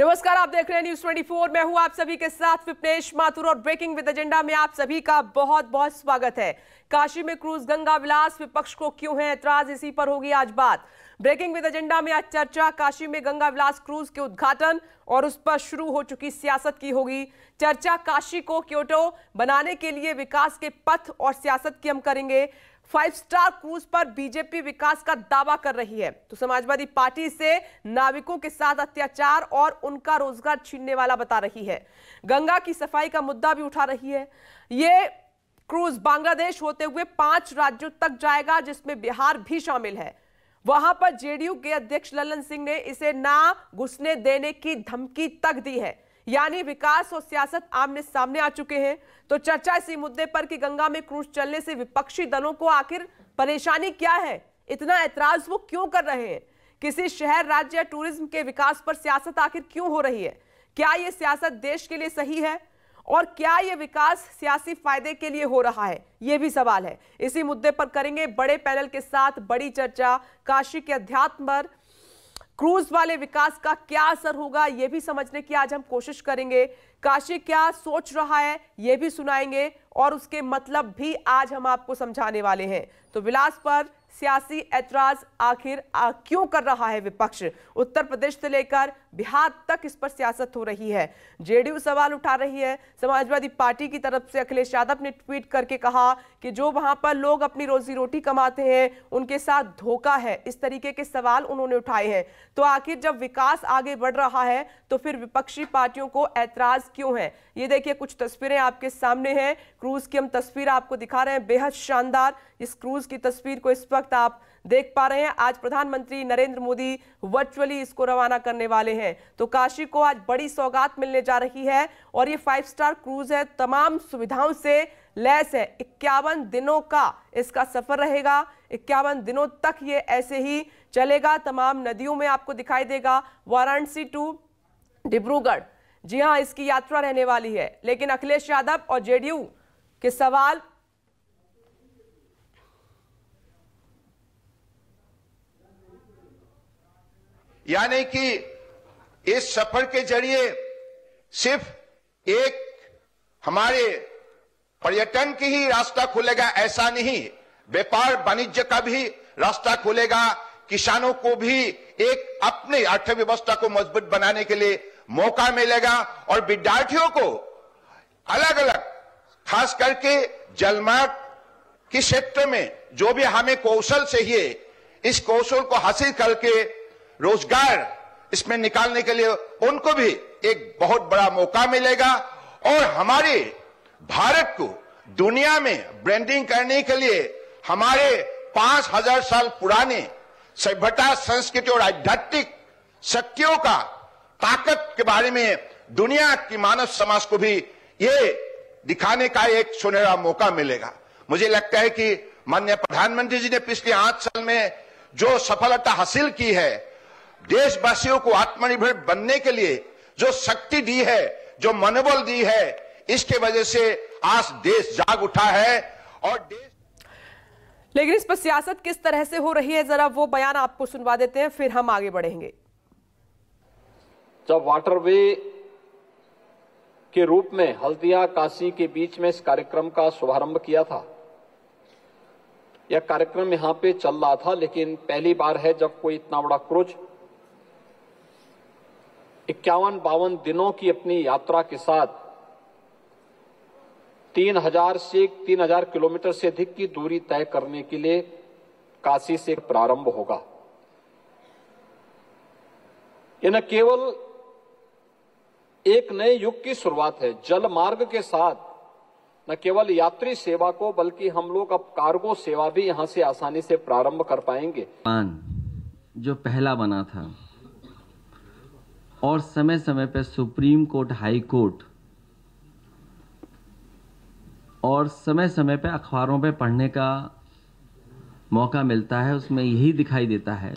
नमस्कार, आप देख रहे हैं न्यूज 24। मैं हूं आप सभी के साथ विपनेश माथुर और ब्रेकिंग विद एजेंडा में आप सभी का बहुत बहुत स्वागत है। काशी में क्रूज गंगा विलास, विपक्ष को क्यों है ऐतराज, इसी पर होगी आज बात। ब्रेकिंग विद एजेंडा में आज चर्चा काशी में गंगा विलास क्रूज के उद्घाटन और उस पर शुरू हो चुकी सियासत की होगी। चर्चा काशी को क्योटो बनाने के लिए विकास के पथ और सियासत की हम करेंगे। 5 स्टार क्रूज पर बीजेपी विकास का दावा कर रही है तो समाजवादी पार्टी से नाविकों के साथ अत्याचार और उनका रोजगार छीनने वाला बता रही है। गंगा की सफाई का मुद्दा भी उठा रही है। ये क्रूज बांग्लादेश होते हुए 5 राज्यों तक जाएगा, जिसमें बिहार भी शामिल है। वहां पर जेडीयू के अध्यक्ष ललन सिंह ने इसे ना घुसने देने की धमकी तक दी है, यानी विकास और सियासत आमने सामने आ चुके हैं। तो चर्चा इसी मुद्दे पर कि गंगा में क्रूज चलने से विपक्षी दलों को आखिर परेशानी क्या है, इतना ऐतराज वो क्यों कर रहे हैं, किसी शहर, राज्य या टूरिज्म के विकास पर सियासत आखिर क्यों हो रही है, क्या यह सियासत देश के लिए सही है और क्या यह विकास सियासी फायदे के लिए हो रहा है, यह भी सवाल है। इसी मुद्दे पर करेंगे बड़े पैनल के साथ बड़ी चर्चा। काशी के अध्यात्म पर क्रूज वाले विकास का क्या असर होगा, यह भी समझने की आज हम कोशिश करेंगे। काशी क्या सोच रहा है यह भी सुनाएंगे और उसके मतलब भी आज हम आपको समझाने वाले हैं। तो विलास पर सियासी ऐतराज आखिर क्यों कर रहा है विपक्ष, उत्तर प्रदेश से लेकर बिहार तक इस पर सियासत हो रही है। जेडीयू सवाल उठा रही है। समाजवादी पार्टी की तरफ से अखिलेश यादव ने ट्वीट करके कहा कि जो वहां पर लोग अपनी रोजी रोटी कमाते हैं उनके साथ धोखा है, इस तरीके के सवाल उन्होंने उठाए हैं। तो आखिर जब विकास आगे बढ़ रहा है तो फिर विपक्षी पार्टियों को ऐतराज क्यों है। ये देखिए कुछ तस्वीरें आपके सामने हैं। क्रूज की हम तस्वीर आपको दिखा रहे हैं, बेहद शानदार इस क्रूज की तस्वीर को इस वक्त आप देख पा रहे हैं। आज प्रधानमंत्री नरेंद्र मोदी वर्चुअली इसको रवाना करने वाले हैं। तो काशी को आज बड़ी सौगात मिलने जा रही है और ये 5 स्टार क्रूज है, तमाम सुविधाओं से लैस है। 51 दिनों का इसका सफर रहेगा, 51 दिनों तक ये ऐसे ही चलेगा। तमाम नदियों में आपको दिखाई देगा, वाराणसी टू डिब्रूगढ़, जी हां, इसकी यात्रा रहने वाली है। लेकिन अखिलेश यादव और जेडीयू के सवाल यानी कि इस सफर के जरिए सिर्फ एक हमारे पर्यटन की ही रास्ता खुलेगा ऐसा नहीं, व्यापार वाणिज्य का भी रास्ता खुलेगा। किसानों को भी एक अपनी अर्थव्यवस्था को मजबूत बनाने के लिए मौका मिलेगा और विद्यार्थियों को अलग अलग, खास करके जलमार्ग के क्षेत्र में जो भी हमें कौशल चाहिए, इस कौशल को हासिल करके रोजगार इसमें निकालने के लिए उनको भी एक बहुत बड़ा मौका मिलेगा और हमारे भारत को दुनिया में ब्रांडिंग करने के लिए हमारे 5000 साल पुराने सभ्यता, संस्कृति और आध्यात्मिक शक्तियों का ताकत के बारे में दुनिया की मानव समाज को भी ये दिखाने का एक सुनहरा मौका मिलेगा। मुझे लगता है कि माननीय प्रधानमंत्री जी ने पिछले 8 साल में जो सफलता हासिल की है, देशवासियों को आत्मनिर्भर बनने के लिए जो शक्ति दी है, जो मनोबल दी है, इसके वजह से आज देश जाग उठा है और देश। लेकिन इस पर सियासत किस तरह से हो रही है, जरा वो बयान आपको सुनवा देते हैं, फिर हम आगे बढ़ेंगे। जब वाटरवे के रूप में हल्दिया काशी के बीच में इस कार्यक्रम का शुभारंभ किया था, यह कार्यक्रम यहां पे चल रहा था, लेकिन पहली बार है जब कोई इतना बड़ा क्रूज 51-52 दिनों की अपनी यात्रा के साथ 3000 किलोमीटर से अधिक की दूरी तय करने के लिए काशी से प्रारंभ होगा। यह न केवल एक नए युग की शुरुआत है, जल मार्ग के साथ न केवल यात्री सेवा को बल्कि हम लोग अब कार्गो सेवा भी यहां से आसानी से प्रारंभ कर पाएंगे। जो पहला बना था और समय समय पर सुप्रीम कोर्ट, हाई कोर्ट और समय समय पर अखबारों पे पढ़ने का मौका मिलता है, उसमें यही दिखाई देता है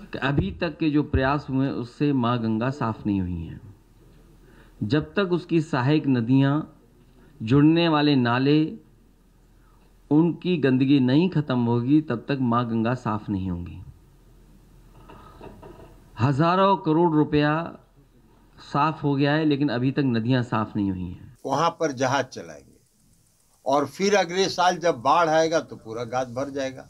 कि अभी तक के जो प्रयास हुए उससे माँ गंगा साफ नहीं हुई हैं। जब तक उसकी सहायक नदियाँ, जुड़ने वाले नाले, उनकी गंदगी नहीं खत्म होगी तब तक माँ गंगा साफ नहीं होंगी। हजारों करोड़ रुपया साफ हो गया है, लेकिन अभी तक नदियां साफ नहीं हुई हैं। वहां पर जहाज चलाएंगे और फिर अगले साल जब बाढ़ आएगा तो पूरा गाद भर जाएगा,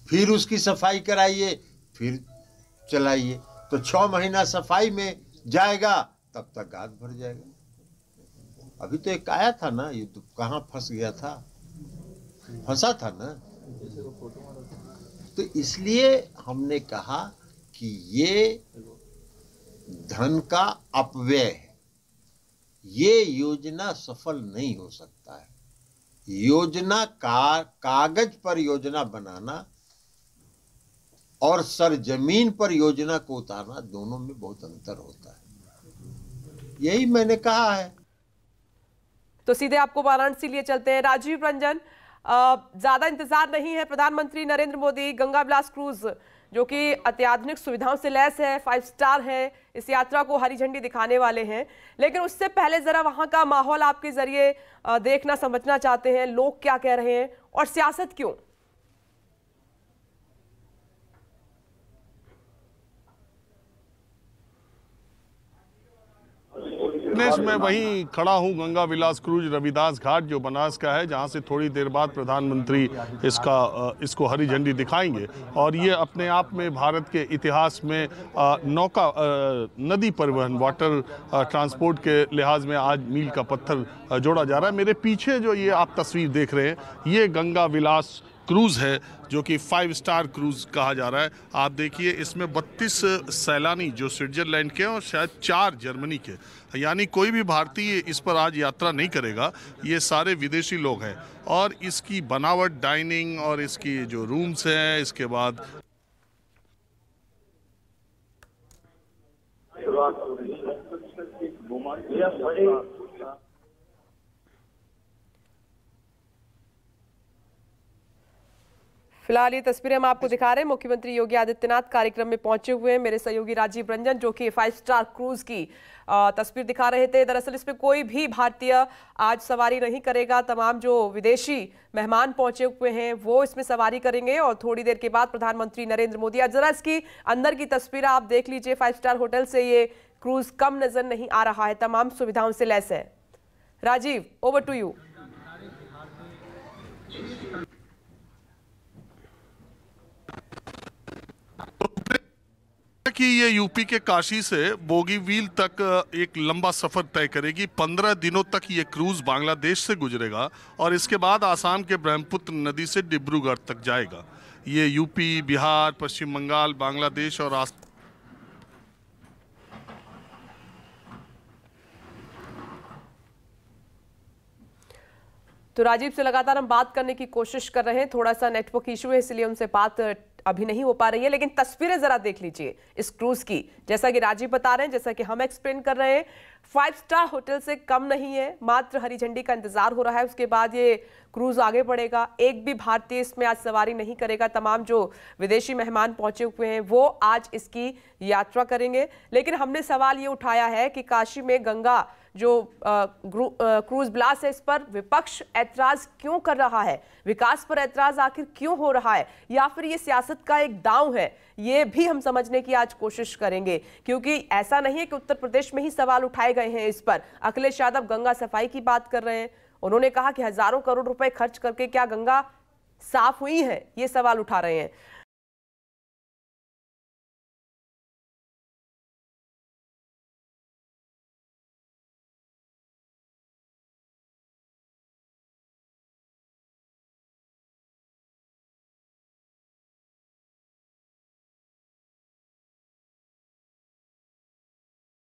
फिर उसकी सफाई कराइए, फिर चलाइए, तो 6 महीना सफाई में जाएगा, तब तक गाद भर जाएगा। अभी तो एक आया था ना, ये तो कहाँ फंस गया था, फंसा था ना। तो इसलिए हमने कहा कि ये धन का अपव्यय है, ये योजना सफल नहीं हो सकता है। योजना कागज पर योजना बनाना और सरजमीन पर योजना को उतारना, दोनों में बहुत अंतर होता है। यही मैंने कहा है। तो सीधे आपको वाराणसी लिए चलते हैं। राजीव रंजन, ज्यादा इंतजार नहीं है, प्रधानमंत्री नरेंद्र मोदी गंगा विलास क्रूज जो कि अत्याधुनिक सुविधाओं से लैस है, 5 स्टार है, इस यात्रा को हरी झंडी दिखाने वाले हैं। लेकिन उससे पहले जरा वहां का माहौल आपके जरिए देखना समझना चाहते हैं, लोग क्या कह रहे हैं और सियासत क्यों? मैं वहीं खड़ा हूं गंगा विलास क्रूज रविदास घाट जो बनास का है, जहां से थोड़ी देर बाद प्रधानमंत्री इसको हरी झंडी दिखाएंगे। और ये अपने आप में भारत के इतिहास में नदी परिवहन, वाटर ट्रांसपोर्ट के लिहाज में आज मील का पत्थर जोड़ा जा रहा है। मेरे पीछे जो ये आप तस्वीर देख रहे हैं, ये गंगा विलास क्रूज है जो कि 5 स्टार क्रूज कहा जा रहा है। आप देखिए, इसमें 32 सैलानी जो स्विट्जरलैंड के और शायद 4 जर्मनी के, यानी कोई भी भारतीय इस पर आज यात्रा नहीं करेगा, ये सारे विदेशी लोग हैं। और इसकी बनावट, डाइनिंग और इसकी जो रूम्स हैं, इसके बाद फिलहाल ये तस्वीरें हम आपको दिखा रहे हैं। मुख्यमंत्री योगी आदित्यनाथ कार्यक्रम में पहुंचे हुए हैं। मेरे सहयोगी राजीव रंजन जो कि 5 स्टार क्रूज की तस्वीर दिखा रहे थे। दरअसल इसमें कोई भी भारतीय आज सवारी नहीं करेगा। तमाम जो विदेशी मेहमान पहुंचे हुए हैं वो इसमें सवारी करेंगे और थोड़ी देर के बाद प्रधानमंत्री नरेंद्र मोदी। आज जरा इसकी अंदर की तस्वीर आप देख लीजिए। 5 स्टार होटल से ये क्रूज कम नजर नहीं आ रहा है, तमाम सुविधाओं से लैस है। Rajiv, over to you. कि ये यूपी के काशी से बोगीबील तक एक लंबा सफर तय करेगी। 15 दिनों तक ये क्रूज बांग्लादेश से गुजरेगा और इसके बाद आसाम के ब्रह्मपुत्र नदी से डिब्रूगढ़ तक जाएगा। ये यूपी, बिहार, पश्चिम बंगाल, बांग्लादेश और तो राजीव से लगातार हम बात करने की कोशिश कर रहे हैं, थोड़ा सा नेटवर्क इशू है इसलिए उनसे बात अभी नहीं हो पा रही है। लेकिन तस्वीरें जरा देख लीजिए इस क्रूज की। जैसा कि राजीव बता रहे हैं, जैसा कि हम एक्सप्लेन कर रहे हैं, 5 स्टार होटल से कम नहीं है। मात्र हरी झंडी का इंतजार हो रहा है, उसके बाद ये क्रूज आगे बढ़ेगा। एक भी भारतीय इसमें आज सवारी नहीं करेगा। तमाम जो विदेशी मेहमान पहुंचे हुए हैं वो आज इसकी यात्रा करेंगे। लेकिन हमने सवाल ये उठाया है कि काशी में गंगा जो क्रूज विलास है, इस पर विपक्ष ऐतराज क्यों कर रहा है? विकास पर ऐतराज आखिर क्यों हो रहा है, या फिर ये सियासत का एक दांव है? ये भी हम समझने की आज कोशिश करेंगे, क्योंकि ऐसा नहीं है कि उत्तर प्रदेश में ही सवाल उठाए गए हैं इस पर। अखिलेश यादव गंगा सफाई की बात कर रहे हैं। उन्होंने कहा कि हजारों करोड़ रुपए खर्च करके क्या गंगा साफ हुई है, ये सवाल उठा रहे हैं।